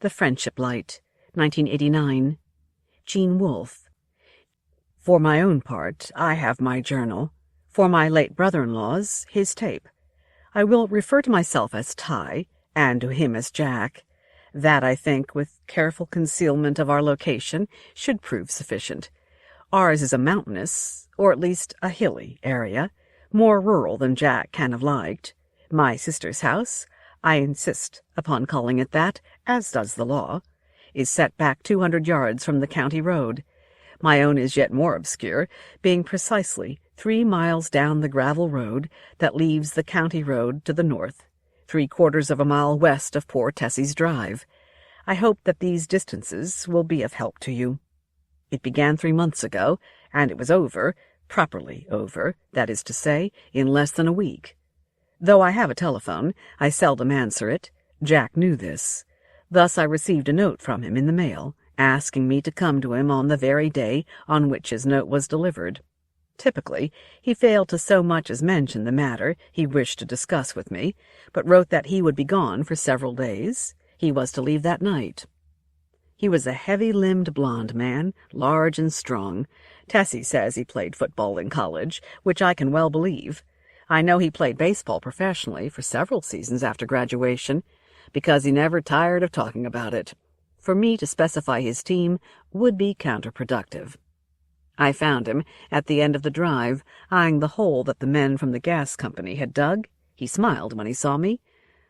The Friendship Light, 1989. Gene Wolfe. For my own part, I have my journal. For my late brother-in-law's, his tape. I will refer to myself as Ty, and to him as Jack. That, I think, with careful concealment of our location, should prove sufficient. Ours is a mountainous, or at least a hilly, area, more rural than Jack can have liked. My sister's house, I insist upon calling it that, as does the law, is set back 200 yards from the county road. My own is yet more obscure, being precisely 3 miles down the gravel road that leaves the county road to the north, 3/4 of a mile west of poor Tessie's drive. I hope that these distances will be of help to you. It began 3 months ago, and it was over, properly over, that is to say, in less than a week. Though I have a telephone, I seldom answer it. Jack knew this. Thus I received a note from him in the mail, asking me to come to him on the very day on which his note was delivered. Typically, he failed to so much as mention the matter he wished to discuss with me, but wrote that he would be gone for several days. He was to leave that night. He was a heavy-limbed blond man, large and strong. Tessie says he played football in college, which I can well believe. I know he played baseball professionally for several seasons after graduation, because he never tired of talking about it. For me to specify his team would be counterproductive. I found him at the end of the drive, eyeing the hole that the men from the gas company had dug. He smiled when he saw me.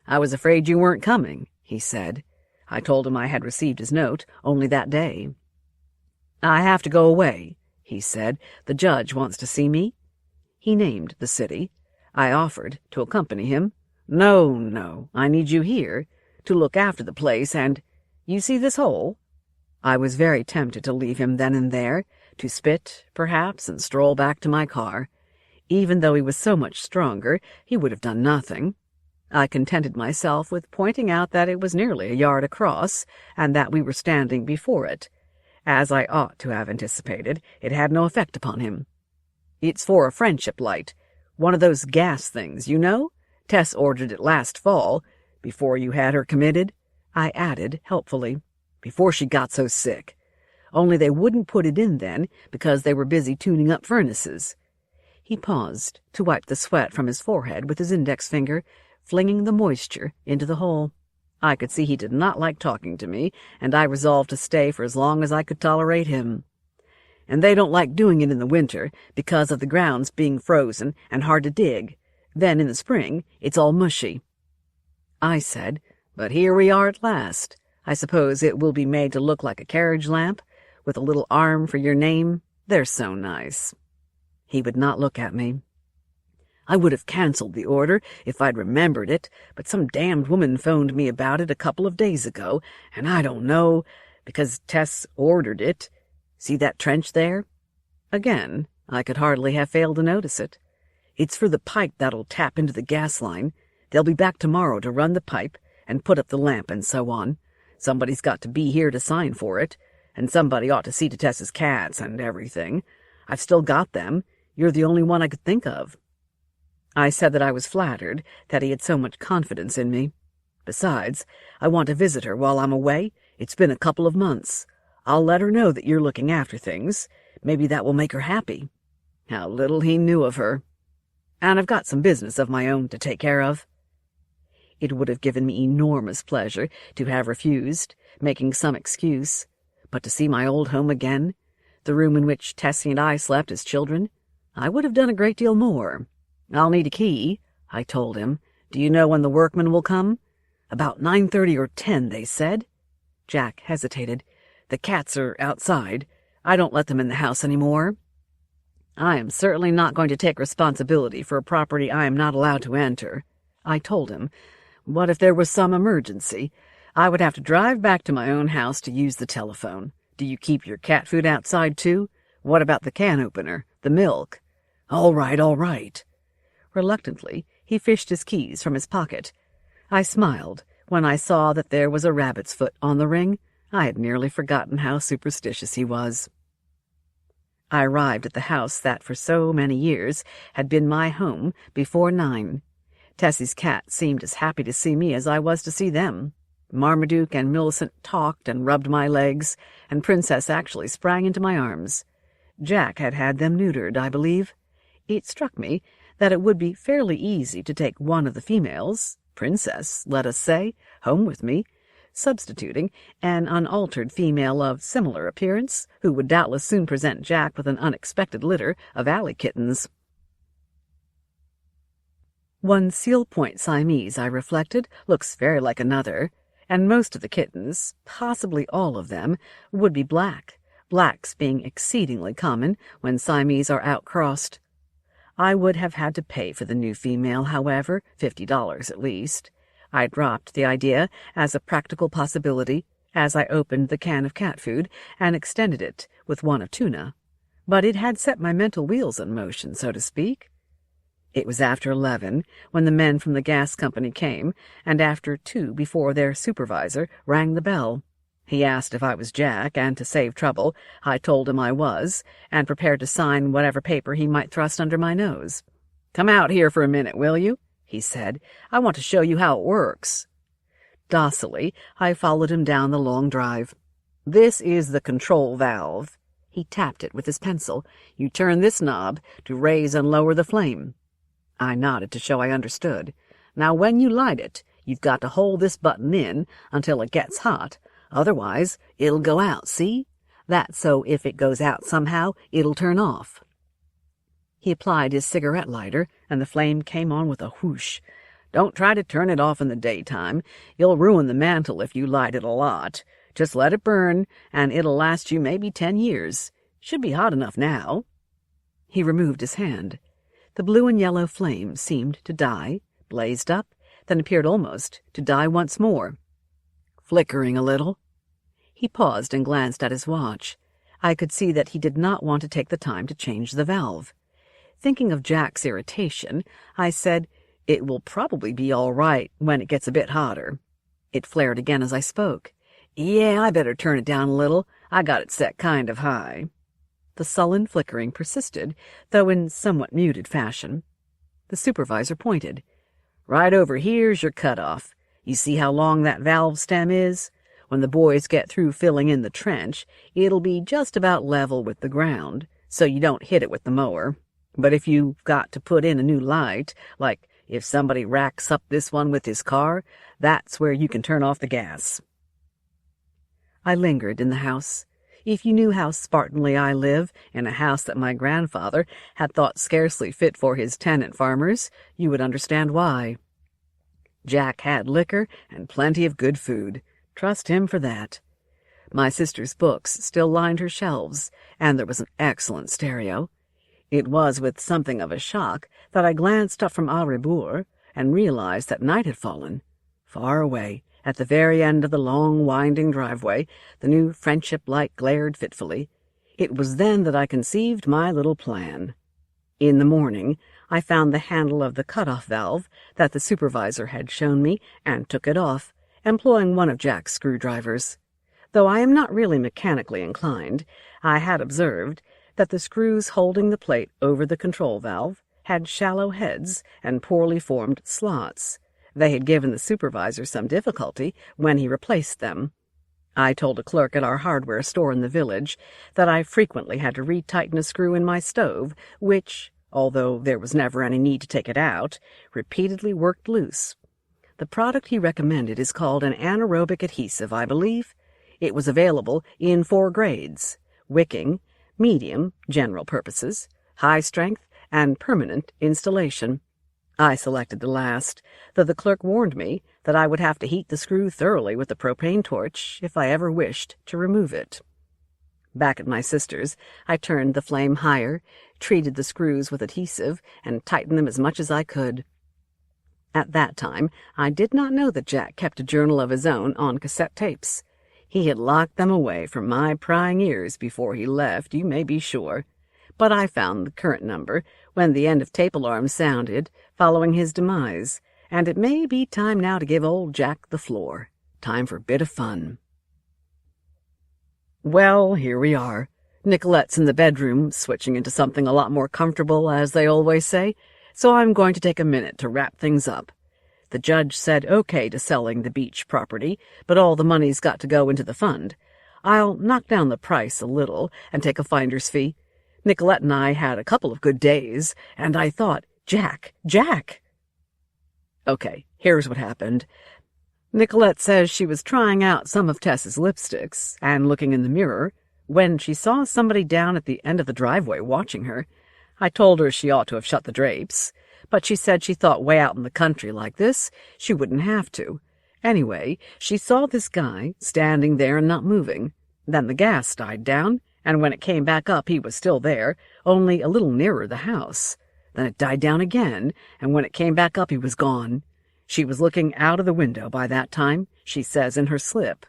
"I was afraid you weren't coming," he said. I told him I had received his note only that day. "I have to go away," he said. "The judge wants to see me." He named the city. I offered to accompany him. No, I need you here, to look after the place, and you see this hole?" I was very tempted to leave him then and there, to spit, perhaps, and stroll back to my car. Even though he was so much stronger, he would have done nothing. I contented myself with pointing out that it was nearly a yard across, and that we were standing before it. As I ought to have anticipated, it had no effect upon him. "It's for a friendship light. One of those gas things, you know? Tess ordered it last fall, before you had her committed," I added helpfully, "before she got so sick. Only they wouldn't put it in then, because they were busy tuning up furnaces." He paused to wipe the sweat from his forehead with his index finger, flinging the moisture into the hole. I could see he did not like talking to me, and I resolved to stay for as long as I could tolerate him. "And they don't like doing it in the winter, because of the grounds being frozen and hard to dig. Then in the spring, it's all mushy." I said, "But here we are at last. I suppose it will be made to look like a carriage lamp, with a little arm for your name. They're so nice." He would not look at me. "I would have canceled the order if I'd remembered it, but some damned woman phoned me about it a couple of days ago, and I don't know, because Tess ordered it. See that trench there?" Again, I could hardly have failed to notice it. "It's for the pipe that'll tap into the gas line. They'll be back tomorrow to run the pipe and put up the lamp and so on. Somebody's got to be here to sign for it, and somebody ought to see to Tess's cats and everything. I've still got them. You're the only one I could think of." I said that I was flattered that he had so much confidence in me. "Besides, I want to visit her while I'm away. It's been a couple of months. I'll let her know that you're looking after things. Maybe that will make her happy." How little he knew of her. "And I've got some business of my own to take care of." It would have given me enormous pleasure to have refused, making some excuse, but to see my old home again, the room in which Tessie and I slept as children, I would have done a great deal more. "I'll need a key," I told him. "Do you know when the workmen will come?" "About 9:30 or 10, they said." Jack hesitated. "The cats are outside. I don't let them in the house any more." "I am certainly not going to take responsibility for a property I am not allowed to enter," I told him. "What if there was some emergency? I would have to drive back to my own house to use the telephone. Do you keep your cat food outside, too? What about the can opener, the milk?" All right." Reluctantly, he fished his keys from his pocket. I smiled when I saw that there was a rabbit's foot on the ring. I had nearly forgotten how superstitious he was. I arrived at the house that for so many years had been my home before 9. Tessie's cat seemed as happy to see me as I was to see them. Marmaduke and Millicent talked and rubbed my legs, and Princess actually sprang into my arms. Jack had had them neutered, I believe. It struck me that it would be fairly easy to take one of the females, Princess, let us say, home with me, substituting an unaltered female of similar appearance, who would doubtless soon present Jack with an unexpected litter of alley kittens. One Seal Point Siamese, I reflected, looks very like another, and most of the kittens, possibly all of them, would be black, blacks being exceedingly common when Siamese are outcrossed. I would have had to pay for the new female, however, $50 at least. I dropped the idea as a practical possibility as I opened the can of cat food and extended it with one of tuna. But it had set my mental wheels in motion, so to speak. It was after 11 when the men from the gas company came, and after 2 before their supervisor rang the bell. He asked if I was Jack, and to save trouble, I told him I was, and prepared to sign whatever paper he might thrust under my nose. "Come out here for a minute, will you?" he said. "I want to show you how it works." Docilely, I followed him down the long drive. "This is the control valve." He tapped it with his pencil. "You turn this knob to raise and lower the flame." I nodded to show I understood. "Now, when you light it, you've got to hold this button in until it gets hot. Otherwise, it'll go out, see? That's so if it goes out somehow, it'll turn off." He applied his cigarette lighter, and the flame came on with a whoosh. "Don't try to turn it off in the daytime. You'll ruin the mantle if you light it a lot. Just let it burn, and it'll last you maybe 10 years. Should be hot enough now." He removed his hand. The blue and yellow flame seemed to die, blazed up, then appeared almost to die once more, flickering a little. He paused and glanced at his watch. I could see that he did not want to take the time to change the valve. Thinking of Jack's irritation, I said, "It will probably be all right when it gets a bit hotter." It flared again as I spoke. "Yeah, I better turn it down a little. I got it set kind of high." The sullen flickering persisted, though in somewhat muted fashion. The supervisor pointed. "Right over here's your cutoff. You see how long that valve stem is? When the boys get through filling in the trench, it'll be just about level with the ground, so you don't hit it with the mower. But if you've got to put in a new light, like if somebody racks up this one with his car, that's where you can turn off the gas." I lingered in the house. If you knew how Spartanly I live, in a house that my grandfather had thought scarcely fit for his tenant farmers, you would understand why. Jack had liquor and plenty of good food. Trust him for that. My sister's books still lined her shelves, and there was an excellent stereo. It was with something of a shock that I glanced up from au rebours and realized that night had fallen. Far away, at the very end of the long, winding driveway, the new friendship light glared fitfully. It was then that I conceived my little plan. In the morning, I found the handle of the cut-off valve that the supervisor had shown me and took it off, employing one of Jack's screwdrivers. Though I am not really mechanically inclined, I had observed that the screws holding the plate over the control valve had shallow heads and poorly formed slots. They had given the supervisor some difficulty when he replaced them. I told a clerk at our hardware store in the village that I frequently had to retighten a screw in my stove, which, although there was never any need to take it out, repeatedly worked loose. The product he recommended is called an anaerobic adhesive, I believe. It was available in 4 grades: wicking, medium, general purposes, high strength, and permanent installation. I selected the last, though the clerk warned me that I would have to heat the screw thoroughly with a propane torch if I ever wished to remove it. Back at my sister's, I turned the flame higher, treated the screws with adhesive, and tightened them as much as I could. At that time, I did not know that Jack kept a journal of his own on cassette tapes. He had locked them away from my prying ears before he left, you may be sure. But I found the current number when the end of tape alarm sounded following his demise, and it may be time now to give old Jack the floor. Time for a bit of fun. Well, here we are. Nicolette's in the bedroom, switching into something a lot more comfortable, as they always say, so I'm going to take a minute to wrap things up. The judge said okay to selling the beach property, but all the money's got to go into the fund. I'll knock down the price a little and take a finder's fee. Nicolette and I had a couple of good days, and I thought, Jack! Okay, here's what happened. Nicolette says she was trying out some of Tess's lipsticks and looking in the mirror when she saw somebody down at the end of the driveway watching her. I told her she ought to have shut the drapes, but she said she thought way out in the country like this, she wouldn't have to. Anyway, she saw this guy standing there and not moving. Then the gas died down, and when it came back up he was still there, only a little nearer the house. Then it died down again, and when it came back up he was gone. She was looking out of the window by that time, she says in her slip.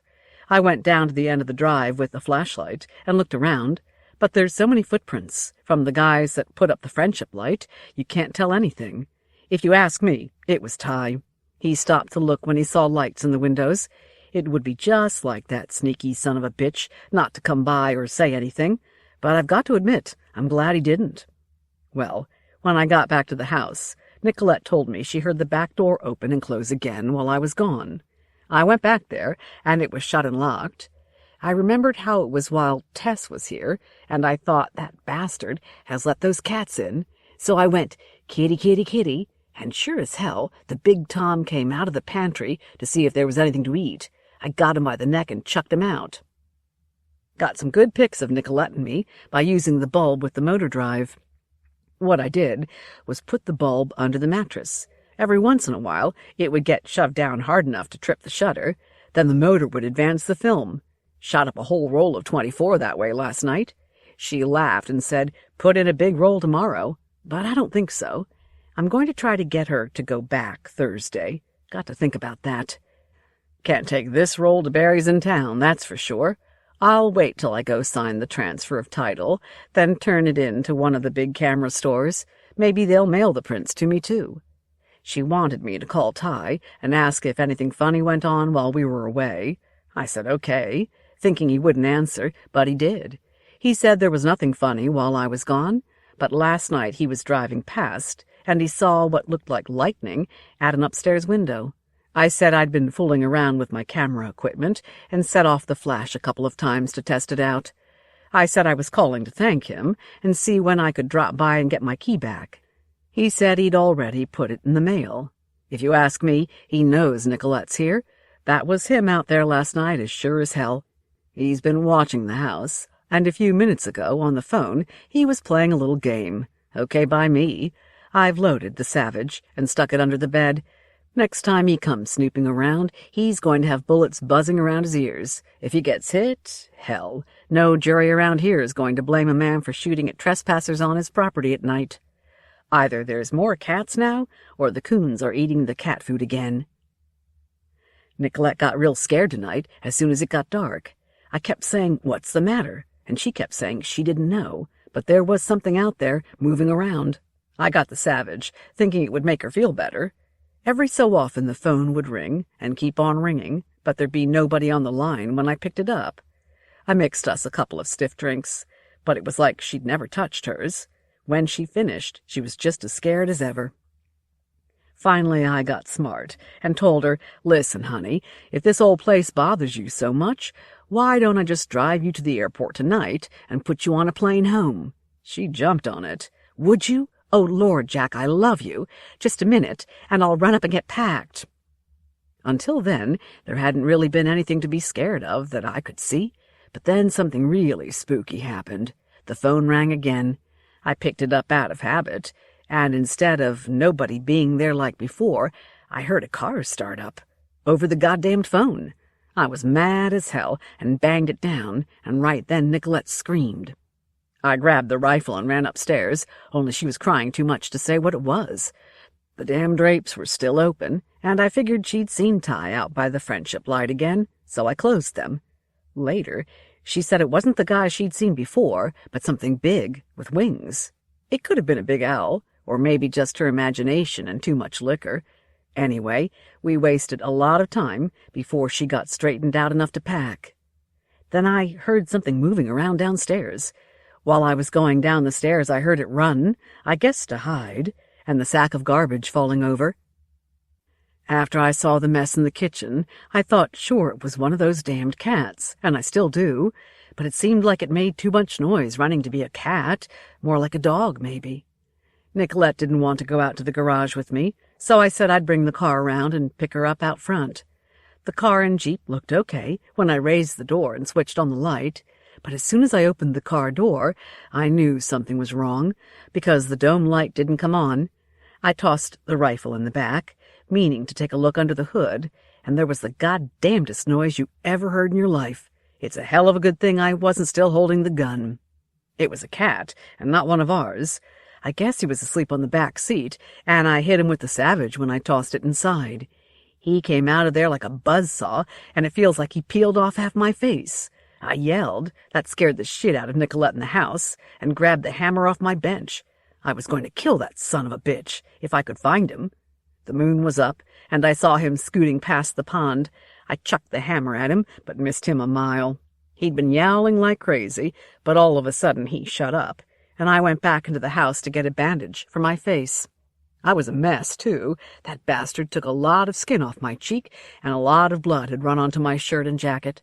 I went down to the end of the drive with the flashlight and looked around, but there's so many footprints from the guys that put up the friendship light, you can't tell anything. If you ask me, it was Ty. He stopped to look when he saw lights in the windows. It would be just like that sneaky son of a bitch not to come by or say anything, but I've got to admit, I'm glad he didn't. Well, when I got back to the house, Nicolette told me she heard the back door open and close again while I was gone. I went back there, and it was shut and locked. I remembered how it was while Tess was here, and I thought that bastard has let those cats in. So I went, kitty, kitty, kitty, and sure as hell, the big Tom came out of the pantry to see if there was anything to eat. I got him by the neck and chucked him out. Got some good pics of Nicolette and me by using the bulb with the motor drive. What I did was put the bulb under the mattress. Every once in a while, it would get shoved down hard enough to trip the shutter. Then the motor would advance the film. Shot up a whole roll of 24 that way last night. She laughed and said, put in a big roll tomorrow. But I don't think so. I'm going to try to get her to go back Thursday. Got to think about that. Can't take this roll to Barry's in town, that's for sure. I'll wait till I go sign the transfer of title, then turn it in to one of the big camera stores. Maybe they'll mail the prints to me, too. She wanted me to call Ty and ask if anything funny went on while we were away. I said okay, thinking he wouldn't answer, but he did. He said there was nothing funny while I was gone, but last night he was driving past, and he saw what looked like lightning at an upstairs window. I said I'd been fooling around with my camera equipment and set off the flash a couple of times to test it out. I said I was calling to thank him and see when I could drop by and get my key back. He said he'd already put it in the mail. If you ask me, he knows Nicolette's here. That was him out there last night as sure as hell. He's been watching the house, and a few minutes ago on the phone he was playing a little game. Okay by me. I've loaded the savage and stuck it under the bed. Next time he comes snooping around, he's going to have bullets buzzing around his ears. If he gets hit, hell, no jury around here is going to blame a man for shooting at trespassers on his property at night. Either there's more cats now, or the coons are eating the cat food again. Nicolette got real scared tonight as soon as it got dark. I kept saying, what's the matter? And she kept saying she didn't know, but there was something out there moving around. I got the savage, thinking it would make her feel better. Every so often the phone would ring and keep on ringing, but there'd be nobody on the line when I picked it up. I mixed us a couple of stiff drinks, but it was like she'd never touched hers. When she finished, she was just as scared as ever. Finally, I got smart and told her, listen, honey, if this old place bothers you so much, why don't I just drive you to the airport tonight and put you on a plane home? She jumped on it. Would you? Oh, Lord, Jack, I love you. Just a minute, and I'll run up and get packed. Until then, there hadn't really been anything to be scared of that I could see, but then something really spooky happened. The phone rang again. I picked it up out of habit, and instead of nobody being there like before, I heard a car start up, over the goddamned phone. I was mad as hell and banged it down, and right then Nicolette screamed. I grabbed the rifle and ran upstairs, only she was crying too much to say what it was. The damn drapes were still open, and I figured she'd seen Ty out by the friendship light again, so I closed them. Later, she said it wasn't the guy she'd seen before, but something big, with wings. It could have been a big owl, or maybe just her imagination and too much liquor. Anyway, we wasted a lot of time before she got straightened out enough to pack. Then I heard something moving around downstairs. While I was going down the stairs, I heard it run, I guess to hide, and the sack of garbage falling over. After I saw the mess in the kitchen, I thought sure it was one of those damned cats, and I still do, but it seemed like it made too much noise running to be a cat, more like a dog, maybe. Nicolette didn't want to go out to the garage with me, so I said I'd bring the car around and pick her up out front. The car and Jeep looked okay when I raised the door and switched on the light, but as soon as I opened the car door, I knew something was wrong, because the dome light didn't come on. I tossed the rifle in the back, meaning to take a look under the hood, and there was the goddamnedest noise you ever heard in your life. It's a hell of a good thing I wasn't still holding the gun. It was a cat, and not one of ours. I guess he was asleep on the back seat, and I hit him with the Savage when I tossed it inside. He came out of there like a buzzsaw, and it feels like he peeled off half my face. I yelled. That scared the shit out of Nicolette in the house, and grabbed the hammer off my bench. I was going to kill that son of a bitch, if I could find him. The moon was up, and I saw him scooting past the pond. I chucked the hammer at him, but missed him a mile. He'd been yowling like crazy, but all of a sudden he shut up, and I went back into the house to get a bandage for my face. I was a mess, too. That bastard took a lot of skin off my cheek, and a lot of blood had run onto my shirt and jacket.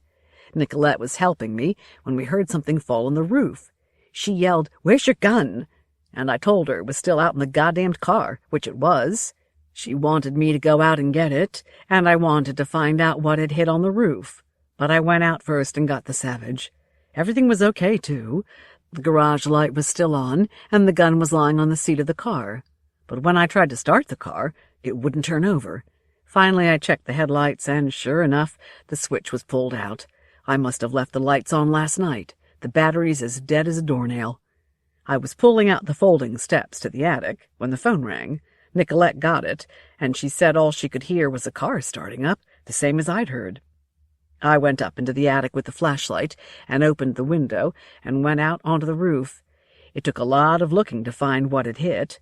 Nicolette was helping me when we heard something fall on the roof. She yelled, "Where's your gun?" And I told her it was still out in the goddamned car, which it was. She wanted me to go out and get it, and I wanted to find out what had hit on the roof. But I went out first and got the Savage. Everything was okay, too. The garage light was still on, and the gun was lying on the seat of the car. But when I tried to start the car, it wouldn't turn over. Finally, I checked the headlights, and sure enough, the switch was pulled out. I must have left the lights on last night. The battery's as dead as a doornail. I was pulling out the folding steps to the attic when the phone rang. Nicolette got it, and she said all she could hear was a car starting up, the same as I'd heard. I went up into the attic with the flashlight and opened the window and went out onto the roof. It took a lot of looking to find what had hit.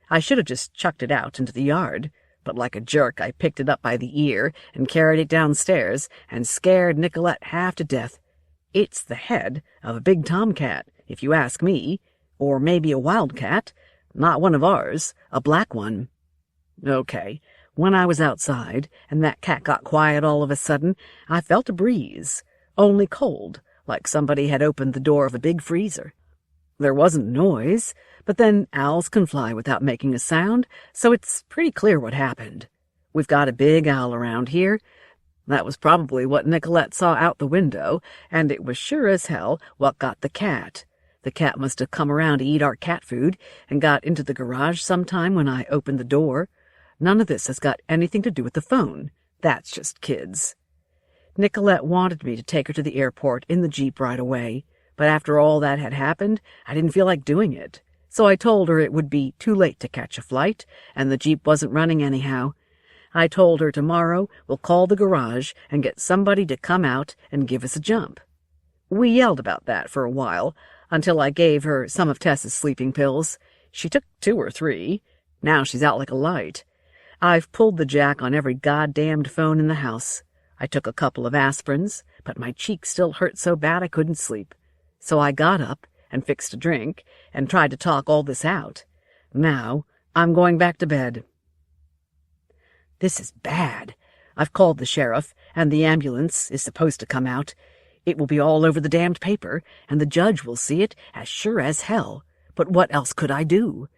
I should have just chucked it out into the yard, but like a jerk I picked it up by the ear and carried it downstairs and scared Nicolette half to death. It's the head of a big tomcat, if you ask me, or maybe a wildcat, not one of ours, a black one. Okay, when I was outside and that cat got quiet all of a sudden, I felt a breeze, only cold, like somebody had opened the door of a big freezer. There wasn't noise, but then owls can fly without making a sound, so it's pretty clear what happened. We've got a big owl around here. That was probably what Nicolette saw out the window, and it was sure as hell what got the cat. The cat must have come around to eat our cat food and got into the garage sometime when I opened the door. None of this has got anything to do with the phone. That's just kids. Nicolette wanted me to take her to the airport in the Jeep right away, but after all that had happened, I didn't feel like doing it. So I told her it would be too late to catch a flight, and the Jeep wasn't running anyhow. I told her tomorrow we'll call the garage and get somebody to come out and give us a jump. We yelled about that for a while, until I gave her some of Tess's sleeping pills. She took 2 or 3. Now she's out like a light. I've pulled the jack on every goddamned phone in the house. I took a couple of aspirins, but my cheeks still hurt so bad I couldn't sleep. So I got up and fixed a drink and tried to talk all this out. Now I'm going back to bed. This is bad. I've called the sheriff, and the ambulance is supposed to come out. It will be all over the damned paper, and the judge will see it as sure as hell. But what else could I do?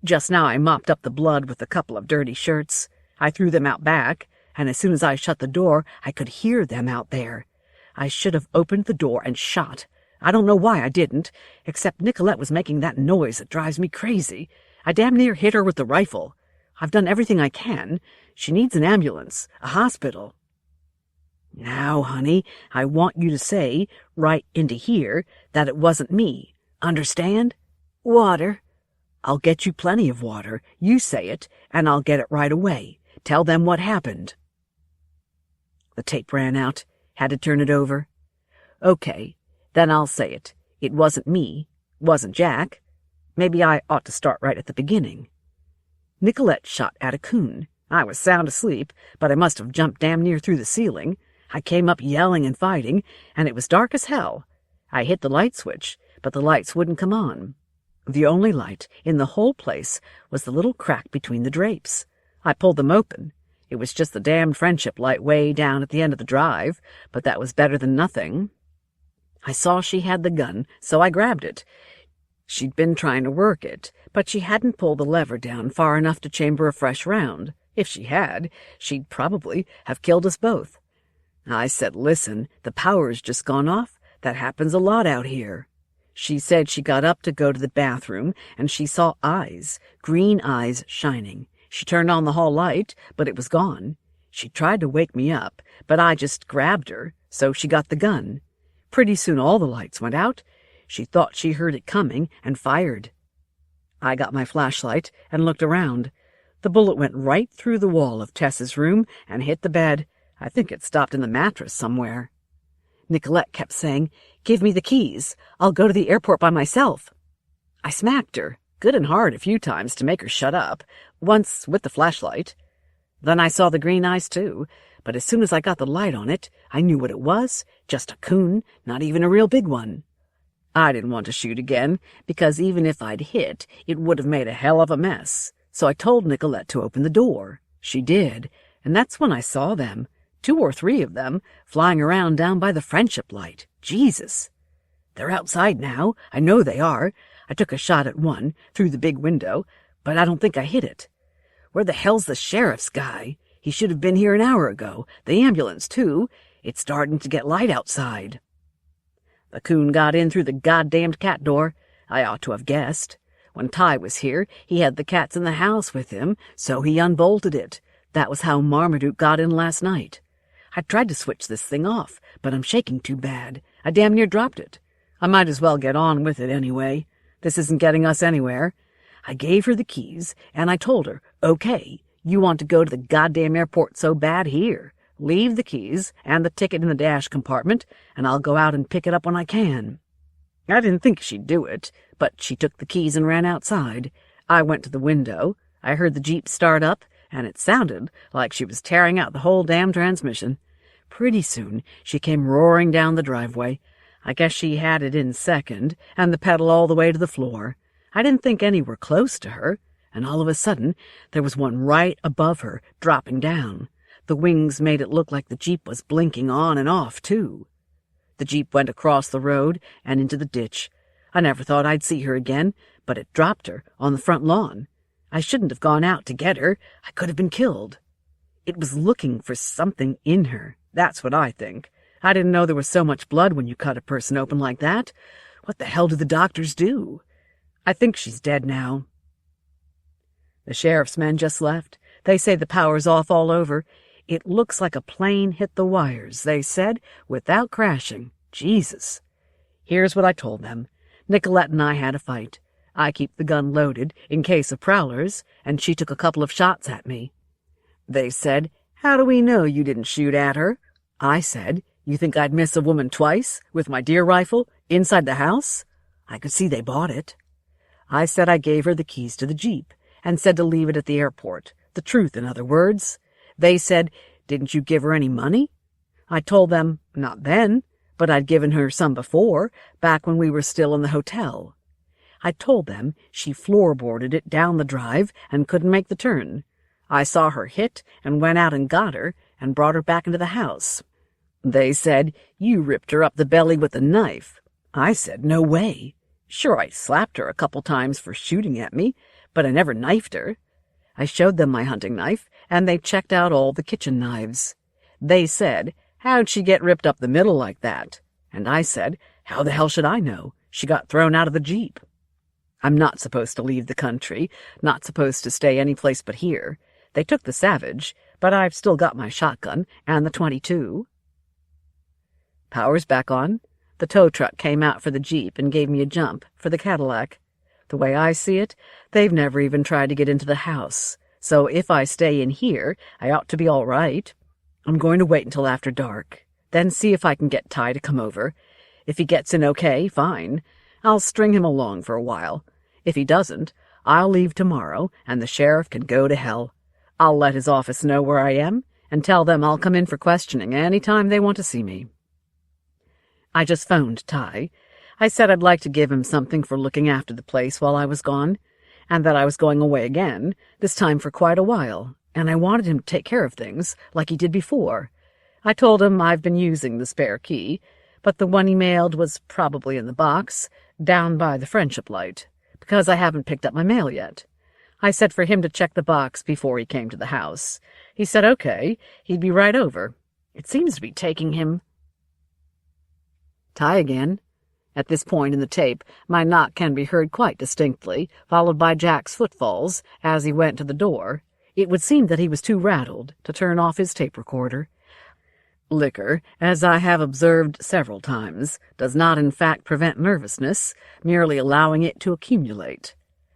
Just now I mopped up the blood with a couple of dirty shirts. I threw them out back, and as soon as I shut the door, I could hear them out there. I should have opened the door and shot. I don't know why I didn't, except Nicolette was making that noise that drives me crazy. I damn near hit her with the rifle. I've done everything I can. She needs an ambulance, a hospital. Now, honey, I want you to say, right into here, that it wasn't me. Understand? Water. I'll get you plenty of water. You say it, and I'll get it right away. Tell them what happened. The tape ran out. Had to turn it over. Okay. Then I'll say it. It wasn't me. Wasn't Jack. Maybe I ought to start right at the beginning. Nicolette shot at a coon. I was sound asleep, but I must have jumped damn near through the ceiling. I came up yelling and fighting, and it was dark as hell. I hit the light switch, but the lights wouldn't come on. The only light in the whole place was the little crack between the drapes. I pulled them open. It was just the damned friendship light way down at the end of the drive, but that was better than nothing. I saw she had the gun, so I grabbed it. She'd been trying to work it, but she hadn't pulled the lever down far enough to chamber a fresh round. If she had, she'd probably have killed us both. I said, "Listen, the power's just gone off. That happens a lot out here." She said she got up to go to the bathroom, and she saw eyes, green eyes shining. She turned on the hall light, but it was gone. She tried to wake me up, but I just grabbed her, so she got the gun. Pretty soon all the lights went out. She thought she heard it coming and fired. I got my flashlight and looked around. The bullet went right through the wall of Tess's room and hit the bed. I think it stopped in the mattress somewhere. Nicolette kept saying, "Give me the keys. I'll go to the airport by myself." I smacked her, good and hard a few times to make her shut up, once with the flashlight. Then I saw the green eyes too, but as soon as I got the light on it, I knew what it was, just a coon, not even a real big one. I didn't want to shoot again, because even if I'd hit, it would have made a hell of a mess. So I told Nicolette to open the door. She did, and that's when I saw them, 2 or 3 of them, flying around down by the friendship light. Jesus! They're outside now. I know they are. I took a shot at one, through the big window, but I don't think I hit it. Where the hell's the sheriff's guy? He should have been here an hour ago. The ambulance, too. It's starting to get light outside. The coon got in through the goddamned cat door. I ought to have guessed. When Ty was here, he had the cats in the house with him, so he unbolted it. That was how Marmaduke got in last night. I tried to switch this thing off, but I'm shaking too bad. I damn near dropped it. I might as well get on with it anyway. This isn't getting us anywhere. I gave her the keys, and I told her, "Okay, you want to go to the goddamn airport so bad, here. Leave the keys and the ticket in the dash compartment, and I'll go out and pick it up when I can." I didn't think she'd do it, but she took the keys and ran outside. I went to the window. I heard the Jeep start up, and it sounded like she was tearing out the whole damn transmission. Pretty soon she came roaring down the driveway. I guess she had it in second, and the pedal all the way to the floor. I didn't think any were close to her, and all of a sudden there was one right above her, dropping down. The wings made it look like the Jeep was blinking on and off, too. The Jeep went across the road and into the ditch. I never thought I'd see her again, but it dropped her on the front lawn. I shouldn't have gone out to get her. I could have been killed. It was looking for something in her. That's what I think. I didn't know there was so much blood when you cut a person open like that. What the hell do the doctors do? I think she's dead now. The sheriff's men just left. They say the power's off all over. It looks like a plane hit the wires, they said, without crashing. Jesus. Here's what I told them. Nicolette and I had a fight. I keep the gun loaded in case of prowlers, and she took a couple of shots at me. They said, "How do we know you didn't shoot at her?" I said, "You think I'd miss a woman twice, with my deer rifle, inside the house?" I could see they bought it. I said I gave her the keys to the Jeep, and said to leave it at the airport. The truth, in other words. They said, "Didn't you give her any money?" I told them, not then, but I'd given her some before, back when we were still in the hotel. I told them she floorboarded it down the drive and couldn't make the turn. I saw her hit and went out and got her and brought her back into the house. They said, "You ripped her up the belly with a knife." I said, "No way." Sure, I slapped her a couple times for shooting at me, but I never knifed her. I showed them my hunting knife, and they checked out all the kitchen knives. They said, "How'd she get ripped up the middle like that?" And I said, "How the hell should I know? She got thrown out of the Jeep." I'm not supposed to leave the country, not supposed to stay any place but here. They took the Savage, but I've still got my shotgun and the .22. Power's back on. The tow truck came out for the Jeep and gave me a jump for the Cadillac. The way I see it, they've never even tried to get into the house, so if I stay in here, I ought to be all right. I'm going to wait until after dark, then see if I can get Ty to come over. If he gets in okay, fine. I'll string him along for a while. If he doesn't, I'll leave tomorrow, and the sheriff can go to hell. I'll let his office know where I am, and tell them I'll come in for questioning any time they want to see me. I just phoned Ty. I said I'd like to give him something for looking after the place while I was gone, and that I was going away again, this time for quite a while. and I wanted him to take care of things like he did before. I told him I've been using the spare key, but the one he mailed was probably in the box, down by the friendship light, because I haven't picked up my mail yet. I said for him to check the box before he came to the house. He said okay, he'd be right over. It seems to be taking him... Tie again. At this point in the tape, my knock can be heard quite distinctly, followed by Jack's footfalls as he went to the door. It would seem that he was too rattled to turn off his tape recorder. Liquor, as I have observed several times, does not in fact prevent nervousness, merely allowing it to accumulate.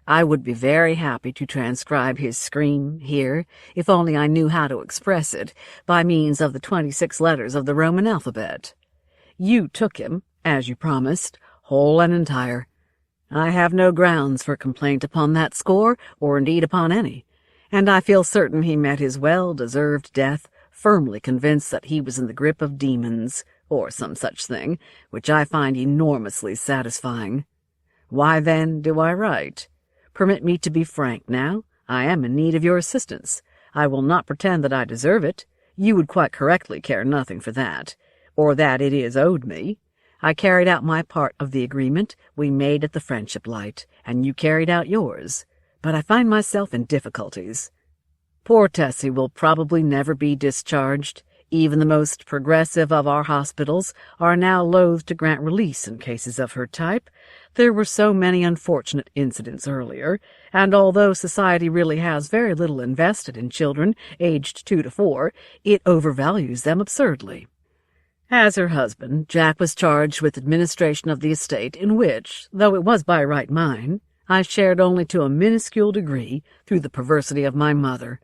I would be very happy to transcribe his scream here, if only I knew how to express it, by means of the 26 letters of the Roman alphabet. You took him, as you promised, whole and entire. I have no grounds for complaint upon that score, or indeed upon any, and I feel certain he met his well-deserved death, firmly convinced that he was in the grip of demons, or some such thing, which I find enormously satisfying. Why, then, do I write? Permit me to be frank now. I am in need of your assistance. I will not pretend that I deserve it. You would quite correctly care nothing for that, or that it is owed me. I carried out my part of the agreement we made at the friendship light, and you carried out yours. But I find myself in difficulties. Poor Tessie will probably never be discharged. Even the most progressive of our hospitals are now loath to grant release in cases of her type. There were so many unfortunate incidents earlier, and although society really has very little invested in children aged 2 to 4, it overvalues them absurdly. As her husband, Jack was charged with administration of the estate in which, though it was by right mine, I shared only to a minuscule degree through the perversity of my mother.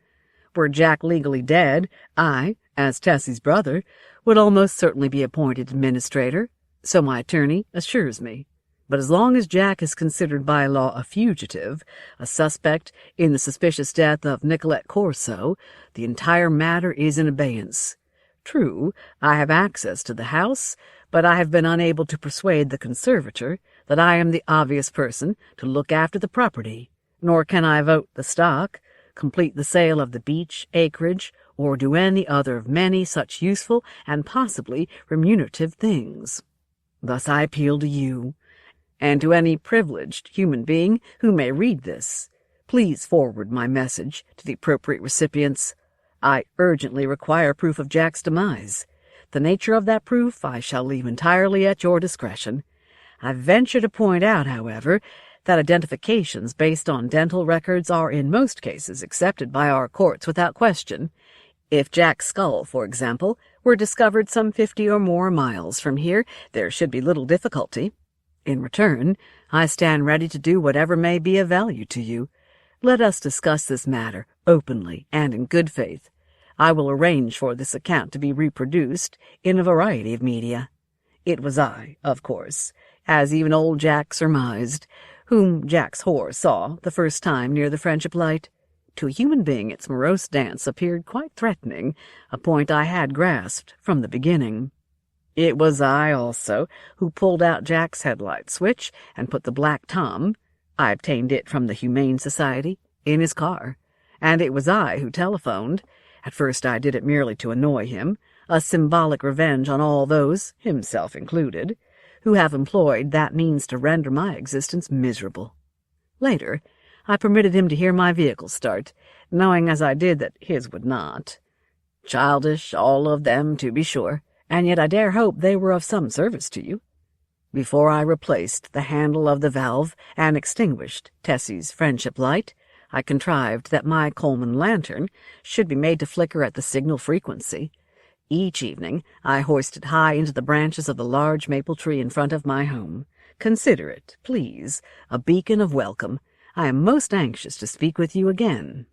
Were Jack legally dead, I, as Tessie's brother, would almost certainly be appointed administrator, so my attorney assures me. But as long as Jack is considered by law a fugitive, a suspect in the suspicious death of Nicolette Corso, the entire matter is in abeyance. True, I have access to the house, but I have been unable to persuade the conservator that I am the obvious person to look after the property, nor can I vote the stock, complete the sale of the beach acreage, or do any other of many such useful and possibly remunerative things. Thus I appeal to you, and to any privileged human being who may read this. Please forward my message to the appropriate recipients. I urgently require proof of Jack's demise. The nature of that proof I shall leave entirely at your discretion. I venture to point out, however, that identifications based on dental records are in most cases accepted by our courts without question. If Jack's skull, for example, were discovered some 50 or more miles from here, there should be little difficulty. In return, I stand ready to do whatever may be of value to you. Let us discuss this matter openly and in good faith. I will arrange for this account to be reproduced in a variety of media. It was I, of course, as even old Jack surmised, whom Jack's whore saw the first time near the friendship light. To a human being its morose dance appeared quite threatening, a point I had grasped from the beginning. It was I, also, who pulled out Jack's headlight switch and put the Black Tom, I obtained it from the Humane Society, in his car, and it was I who telephoned. At first I did it merely to annoy him, a symbolic revenge on all those, himself included, who have employed that means to render my existence miserable. Later, I permitted him to hear my vehicle start, knowing as I did that his would not. Childish, all of them, to be sure, and yet I dare hope they were of some service to you. Before I replaced the handle of the valve and extinguished Tessie's friendship light, I contrived that my Coleman lantern should be made to flicker at the signal frequency. Each evening I hoisted high into the branches of the large maple tree in front of my home. Consider it, please, a beacon of welcome. I am most anxious to speak with you again.